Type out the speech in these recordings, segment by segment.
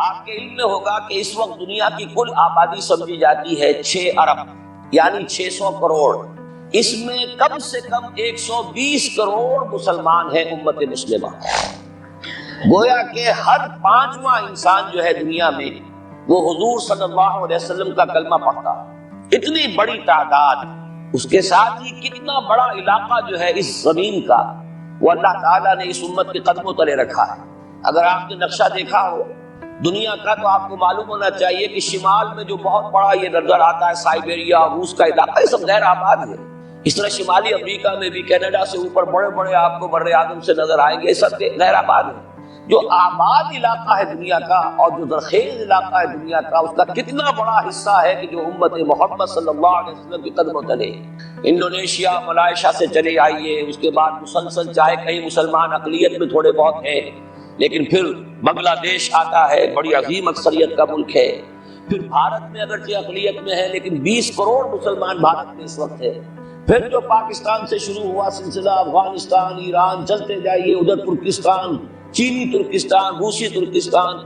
آپ کے علم میں ہوگا کہ اس وقت دنیا کی کل آبادی سمجھی جاتی ہے 6 ارب یعنی 600 کروڑ. اس میں کم سے کم 120 کروڑ مسلمان ہیں امت مسلمہ. گویا کہ ہر 5واں انسان جو ہے دنیا میں وہ حضور صلی اللہ علیہ وسلم کا کلمہ پڑھتا ہے. اتنی بڑی تعداد، اس کے ساتھ ہی کتنا بڑا علاقہ جو ہے اس زمین کا وہ اللہ تعالیٰ نے اس امت کے قدموں تلے رکھا ہے. اگر آپ نے نقشہ دیکھا ہو دنیا کا تو آپ کو معلوم ہونا چاہیے کہ شمال میں جو بہت بڑا یہ نظر آتا ہے سائبیریا، روس کا علاقہ، یہ سب غیر آباد ہے. اس طرح شمالی امریکہ میں بھی کینیڈا سے اوپر بڑے بڑے آپ کو بر اعظم سے نظر آئیں گے، یہ سب غیر آباد ہے. جو آباد علاقہ ہے دنیا کا اور جو زرخیز علاقہ ہے دنیا کا، اس کا کتنا بڑا حصہ ہے کہ جو امت محمد صلی اللہ علیہ وسلم کے قدموں تلے. انڈونیشیا، ملائیشیا سے چلے آئیے، اس کے بعد مسلسل چاہے کہیں مسلمان اقلیت میں تھوڑے بہت ہیں، لیکن پھر بنگلہ دیش آتا ہے، بڑی عظیم اکثریت کا ملک ہے. پھر بھارت میں اگرچہ اقلیت میں ہے لیکن 20 کروڑ مسلمان بھارت میں اس وقت ہے. پھر جو پاکستان سے شروع ہوا سلسلہ، افغانستان، ایران، چلتے جائیے ادھر ترکستان، چینی ترکستان، روسی ترکستان،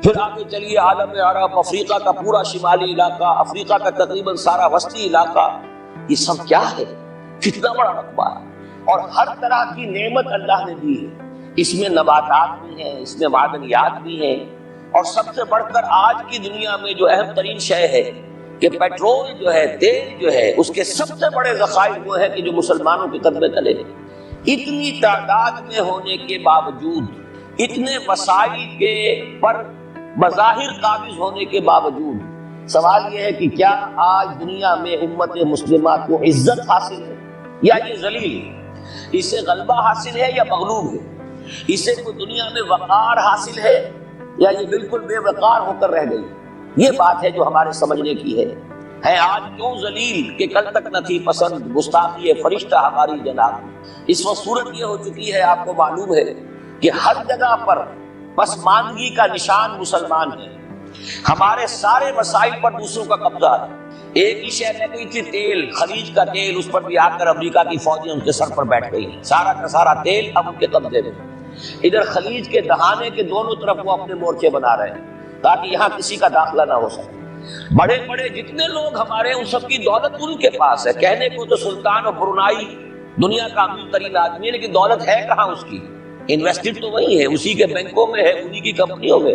پھر آگے چلیے عالم عرب، افریقہ کا پورا شمالی علاقہ، افریقہ کا تقریباً سارا وسطی علاقہ. یہ سب کیا ہے؟ کتنا بڑا رقبہ ہے. اور ہر طرح کی نعمت اللہ نے دی ہے. اس میں نباتات بھی ہیں، اس میں معدنیات بھی ہیں، اور سب سے بڑھ کر آج کی دنیا میں جو اہم ترین شے ہے کہ پیٹرول جو ہے، تیل جو ہے، اس کے سب سے بڑے ذخائر وہ ہیں کہ جو مسلمانوں کے قدمے تلے ہیں. اتنی تعداد میں ہونے کے باوجود، اتنے وسائل کے پر بظاہر قابض ہونے کے باوجود، سوال یہ ہے کہ کیا آج دنیا میں امت مسلمہ کو عزت حاصل ہے یا یہ ذلیل ہے؟ اسے غلبہ حاصل ہے یا مغلوب ہے؟ اسے کوئی دنیا میں وقار حاصل ہے یا یہ بالکل بے وقار ہو کر رہ گئی؟ یہ بات ہے جو ہمارے سمجھنے کی ہے. آج کیوں ذلیل کہ کل تک نہ تھی پسند، گستاخی فرشتہ ہماری جناب. اس وقت صورت یہ ہو چکی ہے، آپ کو معلوم ہے کہ ہر جگہ پر پسماندگی کا نشان مسلمان ہے. ہمارے سارے وسائل پر دوسروں کا قبضہ ہے. ایک ہی شے رہ گئی تھی تیل، خلیج کا تیل، اس پر بھی آ کر امریکہ کی فوجیں ان کے سر پر بیٹھ گئی. سارا کا سارا تیل اب ان کے قبضے میں. ادھر خلیج کے دہانے کے دونوں طرف وہ اپنے مورچے بنا رہے ہیں تاکہ یہاں کسی کا داخلہ نہ ہو سکے. بڑے بڑے جتنے لوگ ہمارے، ان سب کی دولت ان کے پاس ہے. کہنے کو تو سلطان اور برونائی دنیا کا امیر ترین آدمی ہے، لیکن دولت ہے کہاں اس کی؟ انویسٹڈ تو وہی ہے، اسی کے بینکوں میں ہے، انہی کی کمپنیوں میں.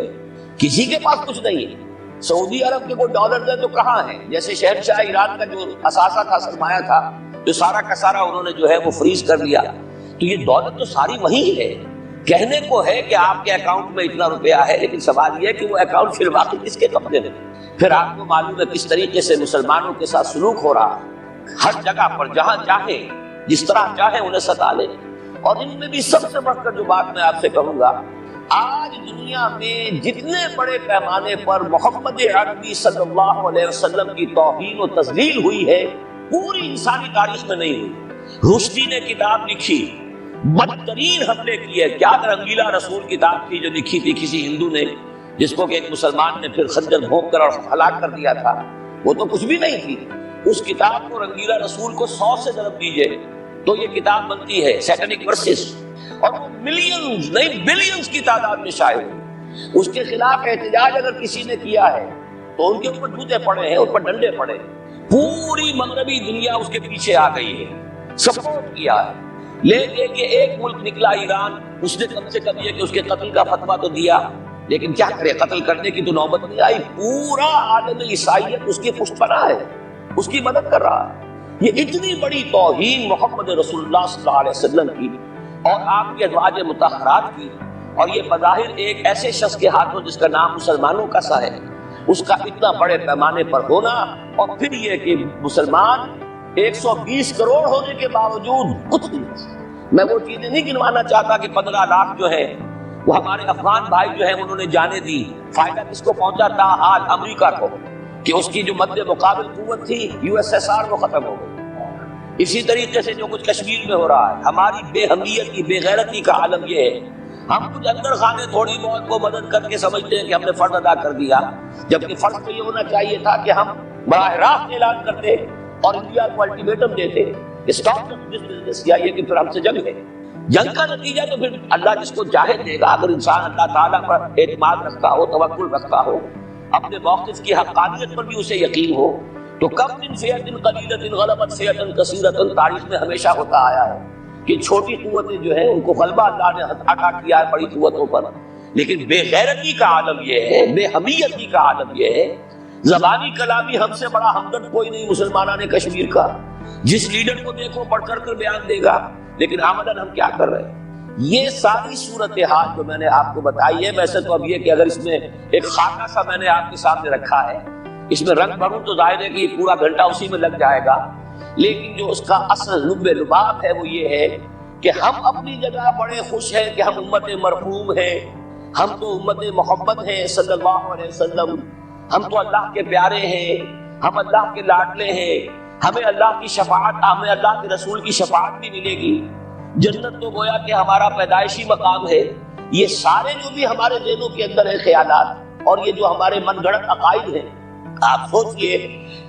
کسی کے پاس کچھ نہیں ہے. سعودی عرب کے کوئی ڈالر ہے تو کہاں ہے؟ جیسے شہنشاہ ایران کا جو اثاثہ تھا، سرمایہ تھا، جو سارا کا سارا انہوں نے جو ہے وہ فریز کر لیا. تو یہ دولت تو ساری وہی ہے. کہنے کو ہے کہ آپ کے اکاؤنٹ میں اتنا روپیہ ہے، لیکن سوال یہ ہے کہ وہ اکاؤنٹ پھر واقعی کس کے قبضے میں؟ پھر آپ کو معلوم ہے کس طریقے سے مسلمانوں کے ساتھ سلوک ہو رہا ہے. ہر جگہ پر جہاں چاہے، جس طرح چاہے انہیں ستا لے. اور ان میں بھی سب سے بڑھ کر جو بات میں آپ سے کہوں گا، آج دنیا میں جتنے بڑے پیمانے پر محمد عربی صلی اللہ علیہ وسلم کی توہین و تذلیل ہوئی ہے، پوری انسانی تاریخ میں نہیں ہوئی. رشدی نے کتاب لکھی، بدترین حملے کیے. کیا رنگیلا رسول کتاب تھی جو لکھی تھی کسی ہندو نے، جس کو کہ ایک مسلمان نے پھر خنجر بھونک کر اور ہلاک کر دیا تھا. وہ تو کچھ بھی نہیں تھی. اس کتاب کو، رنگیلا رسول کو 100 سے ضرب دیجئے تو یہ کتاب بنتی ہے سیٹنک ورسز، اور وہ ملینز نہیں بلینز کی تعداد میں شائع ہوئی. اس کے خلاف احتجاج اگر کسی نے کیا ہے تو ان کے اوپر جوتے پڑے ہیں، ان پر ڈنڈے پڑے. پوری مغربی دنیا اس کے پیچھے آ گئی ہے، سپورٹ کیا ہے. لے کے ایک ملک نکلا ایران، اس نے کم سے کم یہ کہ اس کے قتل کا فتویٰ تو دیا، لیکن کیا کرے، قتل کرنے کی تو نوبت نہیں آئی. پورا عالم عیسائیت اس کی پشت پناہ ہے، اس کی مدد کر رہا ہے. یہ اتنی بڑی توہین محمد رسول اللہ صلی اللہ علیہ وسلم کی اور آپ کے ازواج مطہرات کی، اور یہ بظاہر ایک ایسے شخص کے ہاتھوں جس کا نام مسلمانوں کا سا ہے، اس کا اتنا بڑے پیمانے پر ہونا. اور پھر یہ کہ مسلمان 120 کروڑ ہونے کے باوجود کچھ نہیں. میں وہ چیزیں نہیں گنوانا چاہتا کہ 15 لاکھ جو ہے وہ ہمارے افغان بھائی جو ہیں انہوں نے جانے دی. فائدہ کس کو پہنچا تھا؟ حال امریکہ کو، کہ اس کی جو مد مقابل قوت تھی USSR وہ ختم ہو گئی. اسی طریقے سے جو کچھ کشمیر میں ہو رہا ہے، ہماری بے ہمیت کی، بے غیرتی کا عالم یہ ہے. ہم کچھ اندر خانے تھوڑی بہت کو مدد کر کے سمجھتے ہیں کہ ہم نے فرض ادا کر دیا، جبکہ فرض تو یہ ہونا چاہیے تھا کہ ہم براہ راست اعلان کرتے اور انڈیا کو الٹیمیٹم دیتے کہ اسٹاپ دس بزنس، یا یہ کہ پھر ہم سے جنگ ہے. جنگ کا نتیجہ تو پھر اللہ جس کو چاہے دے گا. اگر انسان اللہ تعالیٰ پر اعتماد رکھتا ہو، توکل رکھتا ہو، اپنے موقف کی حقانیت پر بھی اسے یقین ہو، تو کم من فئۃ قلیلۃ غلبت فئۃ کثیرۃ، تاریخ میں ہمیشہ ہوتا آیا ہے کہ چھوٹی قوتیں جو ہیں ان کو غلبہ اللہ نے عطا کیا ہے بڑی قوتوں پر. لیکن بے غیرتی کا عالم یہ ہے، بے حمیتی کا عالم یہ ہے. زبانی کلامی ہم سے بڑا ہمدرد کوئی نہیں مسلمانان کشمیر کا. جس لیڈر کو دیکھو بڑھ چڑھ کر بیان دے گا، لیکن عملاً ہم کیا کر رہے ہیں؟ یہ ساری صورتحال جو میں نے آپ کو بتائی ہے، ویسے تو اب یہ کہ اگر اس میں ایک خاکہ سا میں نے آپ کے سامنے رکھا ہے، اس میں رنگ بھروں تو ظاہر ہے کہ پورا گھنٹہ اسی میں لگ جائے گا. لیکن جو اس کا اصل لب لباب ہے وہ یہ ہے کہ ہم اپنی جگہ بڑے خوش ہیں کہ ہم امت مرحوم ہیں، ہم تو امت محمد ہیں صلی اللہ علیہ وسلم، ہم تو اللہ کے پیارے ہیں، ہم اللہ کے لاڈلے ہیں، ہمیں اللہ کی شفاعت، ہمیں اللہ کے رسول کی شفاعت بھی ملے گی، جنت تو گویا کہ ہمارا پیدائشی مقام ہے. یہ سارے جو بھی ہمارے ذہنوں کے اندر ہیں خیالات، اور یہ جو ہمارے من گھڑت عقائد ہیں، آپ سوچئے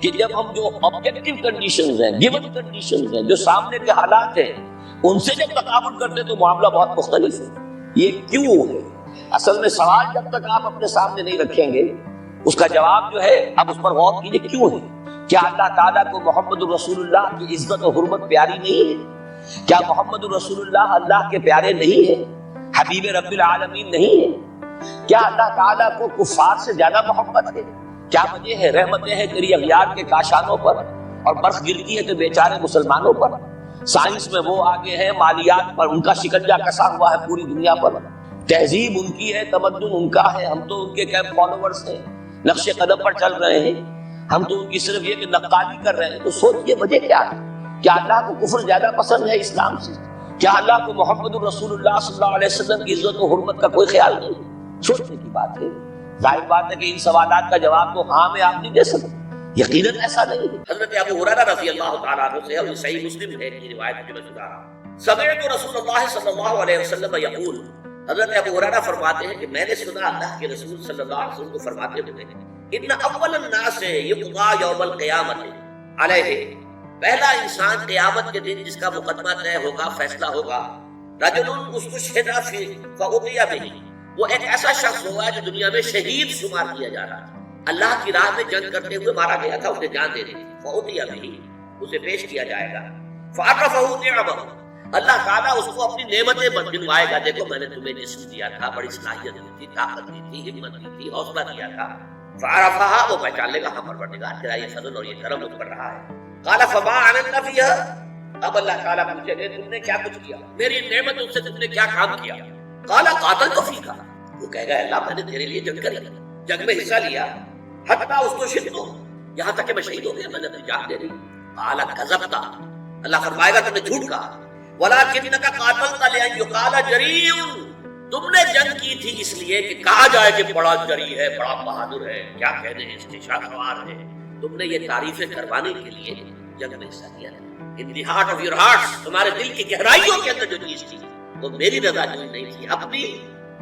کہ جب ہم جو آبجیکٹیو کنڈیشنز ہیں، گیون کنڈیشنز ہیں، جو سامنے کے حالات ہیں، ان سے جب تقابل کرتے تو معاملہ بہت مختلف ہے. یہ کیوں ہے؟ اصل میں سوال جب تک آپ اپنے سامنے نہیں رکھیں گے اس کا جواب جو ہے اب اس پر غور کیجئے کیوں ہے. کیا اللہ تعالیٰ کو محمد الرسول اللہ کی عزت و حرمت پیاری نہیں ہے؟ کیا محمد الرسول اللہ اللہ کے پیارے نہیں ہیں، حبیب رب العالمین نہیں ہے؟ کیا اللہ تعالیٰ کو کفار سے زیادہ محبت ہے؟ کیا وجہ ہے؟ رحمتیں ہیں تیری اغیار کے کاشانوں پر، اور برف گرتی ہے تو بیچارے مسلمانوں پر. سائنس میں وہ آگے ہیں، مالیات پر ان کا شکنجہ کسا ہوا ہے پوری دنیا پر. تہذیب ان کی ہے، تمدن ان کا ہے، ہم تو ان کے کیمپ فالوورز ہیں، نقش قدم پر چل رہے ہیں. ہم تو ان کی صرف یہ کہ نقالی کر رہے ہیں. تو سوچئے وجہ کیا ہے؟ کیا اللہ کو کفر زیادہ پسند ہے اسلام سے؟ کیا اللہ کو محمد الرسول اللہ صلی اللہ علیہ وسلم کی عزت و حرمت کا کوئی خیال نہیں؟ سوچنے کی بات ہے. ظاہر بات ہے کہ ان سوالات کا جواب تو ہاں میں آپ نہیں دے سکتے، یقیناً ایسا نہیں ہے. حضرت ابو ہریرہ رضی اللہ تعالیٰ عنہ سے، اور صحیح مسلم ہے کی روایت جو میں سنا رہا ہوں، سمعت رسول اللہ صلی اللہ علیہ وسلم یقول، حضرت ابو ہریرہ فرماتے ہیں کہ میں نے سنا اللہ کے رسول صلی اللہ علیہ وسلم کو فرماتے ہوئے، ان اول الناس یقضى یوم القیامت علیہ، پہلا انسان قیامت کے دن جس کا مقدمہ طے ہوگا، فیصلہ ہوگا، رجل استشہد فأتي به، وہ ایک ایسا شخص ہوگا جو دنیا میں شہید شمار کیا جا رہا تھا، اللہ کی راہ میں جنگ کرتے ہوئے مارا گیا تھا، اسے جان دے دی تھی. فأتي به، اسے پیش کیا جائے گا. فعرفه نعمه، اللہ تعالیٰ اس کو اپنی نعمتیں گنوائے گا. دیکھو میں نے تمہیں جسم دیا تھا، بڑی صلاحیت دی تھی، طاقت دی تھی، ہمت دی تھی، حوصلہ دیا تھا. فعرفها، وہ پہچان لے گا ہاں پروردگار تیرا یہ فضل اور یہ کرم مجھ پر رہا ہے. قال فما عملت فيها، اب اللہ تعالیٰ پوچھے گے تم نے کیا کچھ کیا، میری نعمتوں سے تم نے کیا کام کیا. قال قاتلت فيك، وہ کہے گا اللہ میں نے تیرے لیے جنگ کری، جنگ میں حصہ لیا، حتی استشہدت، یہاں تک کہ میں شہید ہو گیا، میں نے اپنی جان دے دی. قال کذبت، اللہ فرمائے گا تم نے جھوٹ کہا. ولکنک قاتلت لان یقال جریء، تم نے جنگ کی تھی اس لیے کہ کہا جائے کہ بڑا جری ہے، بڑا بہادر ہے، کیا کہنے ہیں، استشاء سوار ہے. تم نے یہ تعریفیں کروانے کے لیے جنگ میں حصہ لیا. In the heart of your hearts, تمہارے دل کی گہرائیوں کے اندر جو چیز تھی وہ میری رضا جوئی نہیں تھی، اپنی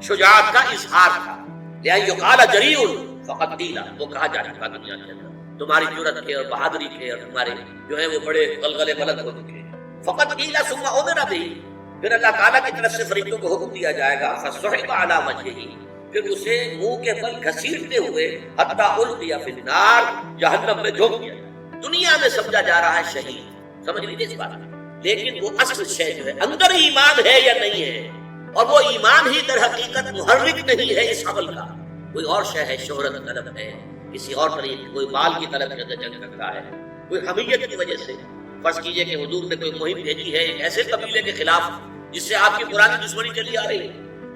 شجاعت کا اظہار تھا. لان یقال جریء فقد قیل، وہ کہا جا چکا دنیا کے اندر تمہاری جرأت کے اور بہادری کے اور تمہارے جو ہے وہ بڑے غلغلے بلند ہو چکے. فقد قیل ثم امر به، پھر اللہ تعالیٰ کی طرف سے فرشتوں کو حکم دیا جائے گا. فصعق علی وجهه، پھر اسے منہ کے بل گھسیٹتے ہوئے حتی القی فی النار، جہنم میں جھونک دیا. دنیا میں سمجھا جا رہا ہے شہید، سمجھ لیجیے اس بات میں، لیکن وہ اصل شے جو ہے اندر ایمان ہے یا نہیں ہے، اور وہ ایمان ہی در حقیقت محرک نہیں ہے اس عمل کا. کوئی اور شے ہے، شہرت طلب ہے، کسی اور طریقے، کوئی مال کی طلب کے اندر جنگ کرتا ہے، کوئی حمیت کی وجہ سے. فرض کیجئے کہ حضور نے کوئی مہم بھیجی ہے ایک ایسے قبیلے کے خلاف جس سے آپ کی پرانی دشمنی چلی آ رہی ہے،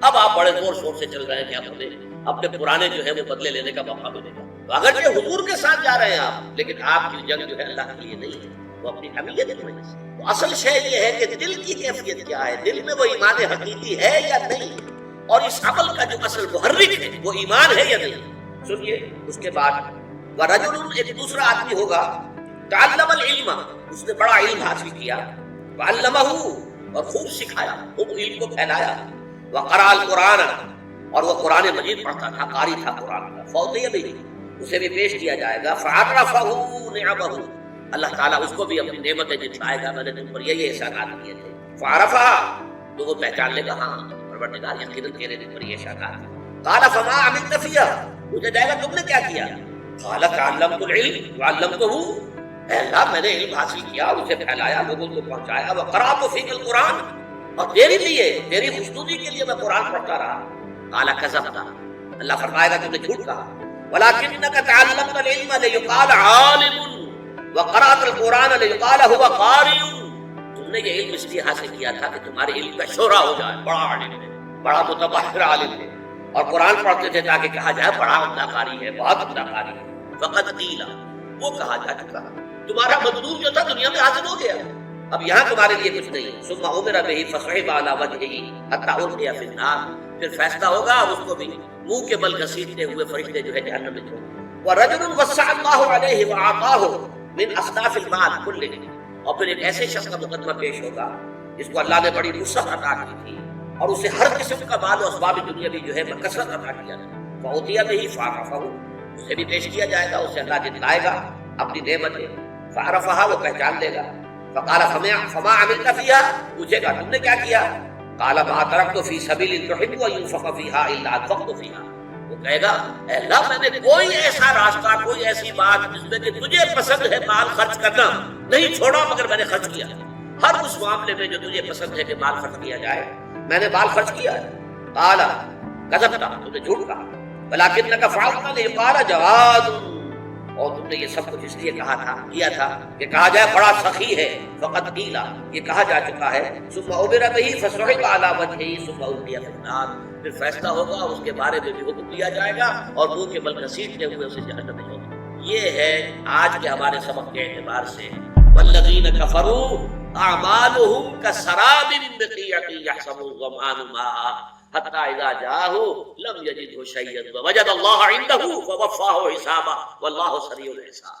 اب آپ بڑے زور شور سے چل رہے ہیں کہ اب ہمیں اپنے پرانے جو ہے وہ بدلے لینے کا موقع ملے گا. اگرچہ حضور کے ساتھ جا رہے ہیں آپ، لیکن آپ کی جنگ جو ہے اللہ کے لیے نہیں ہے، وہ اپنی حمیت کی وجہ سے. تو اصل شے یہ ہے کہ دل کی کیفیت کیا ہے، دل میں وہ ایمان حقیقی ہے یا نہیں، اور اس عمل کا جو اصل محرک ہے وہ ایمان ہے یا نہیں. سنیے اس کے بعد وَرَجُلٌ، ایک دوسرا آدمی ہوگا، تعلم العلم، اس نے بڑا علم حاصل کیا، وعلمہ، اور خوب سکھایا، خوب علم کو پھیلایا، وقرأ القرآن، اور وہ قرآن مجید پڑھتا تھا، قاری تھا قرآن کا. فأتي به، اسے بھی پیش کیا جائے گا. فعرفہ نعمہ، اللہ تعالیٰ اس کو بھی اپنی نعمتیں جتلائے گا، میں نے تم پر یہ احسانات کیے تھے. فعرفہ، تو وہ پہچان لے گا ہاں پروردگار یقیناً تیرے دل پر یہ شاہکار ہے. قال فما عملت فيها، پوچھا جائے گا تم نے کیا کیا؟ قال تعلمت العلم وعلمته، اے اللہ میں نے علم حاصل کیا اور اسے پھیلایا، لوگوں کو پہنچایا. وقرأت فيك القرآن، اور تیری لیے تیری خوشنودی کے لیے میں قرآن پڑھتا رہا. قال كذبت، اللہ فرمائے گا تم نے جھوٹ کہا. ولكنك تعلمت العلم ليقال عالم وقرأت القرآن ليقال هو قارئ، تم نے یہ علم اس لیے حاصل کیا تھا کہ تمہارے علم کا شہرہ ہو جائے، بڑا عالم ہے، بڑا متبحر عالم ہے. اور قرآن پڑھتے تھے تاکہ کہا جائے بڑا عمدہ قاری ہے، بہت عمدہ قاری ہے. فقط قیل، وہ کہا جا چکا، تمہارا مطلوب جو تھا دنیا میں حاصل ہو گیا، اب یہاں تمہارے لیے کچھ نہیں. ثم امر به فصعد على وجهه حتى القي في النار، پھر فیصلہ ہوگا اس کو بھی منہ کے بل گھسیٹتے ہوئے فرشتے جو ہے جہنم میں چھوڑ. ورجل وسع الله عليه واعطاه من اصناف المال كله، اور پھر ایک ایسے شخص کا مقدمہ پیش ہوگا جس کو اللہ نے بڑی وسعت عطا کی تھی اور اسے ہر قسم کا مال و اسباب دنیاوی جو ہے بکثرت عطا کیا تھا. فاوتي به فعرفه، اسے بھی پیش کیا جائے گا، اسے اللہ دکھلائے گا اپنی نعمتیں. فعرفها، وہ پہچان لے گا. فقال فما عملت فيها، پوچھے گا تم نے کیا کیا؟ قال ما تركت في سبيل تحب ان ينفق فيها الا انفقت فيها، وہ کہے گا اے اللہ میں نے کوئی ایسا راستہ، کوئی ایسی بات جس میں کہ تجھے پسند ہے مال خرچ کرنا نہیں چھوڑا مگر میں نے خرچ کیا. ہر اس معاملے میں جو تجھے پسند ہے کہ مال خرچ کیا جائے میں نے مال خرچ کیا ہے. قال كذبت، تم نے جھوٹ کہا. ولكنك فعلت ليقال جواد، اور تم نے یہ سب کچھ اس لیے کہا تھا، کیا تھا کہ کہا جائے بڑا سخی ہے. فقط قیل، یہ کہا جا چکا ہے. ثم امر به فصعد على وجهه ثم القي في النار، پھر فیصلہ ہوگا اس کے بارے میں بھی حکم دیا جائے گا اور منہ کے بل گھسیٹتے ہوئے اسے جہنم میں چھوڑا. یہ ہے آج کے ہمارے سبق کے اعتبار سے. والذین کفروا اعمالهم كسراب بقيعة يحسبه الظمآن ماء حتى اذا جاءه لم يجده شيئا ووجد الله عنده فوفاه حسابه والله سريع الحساب.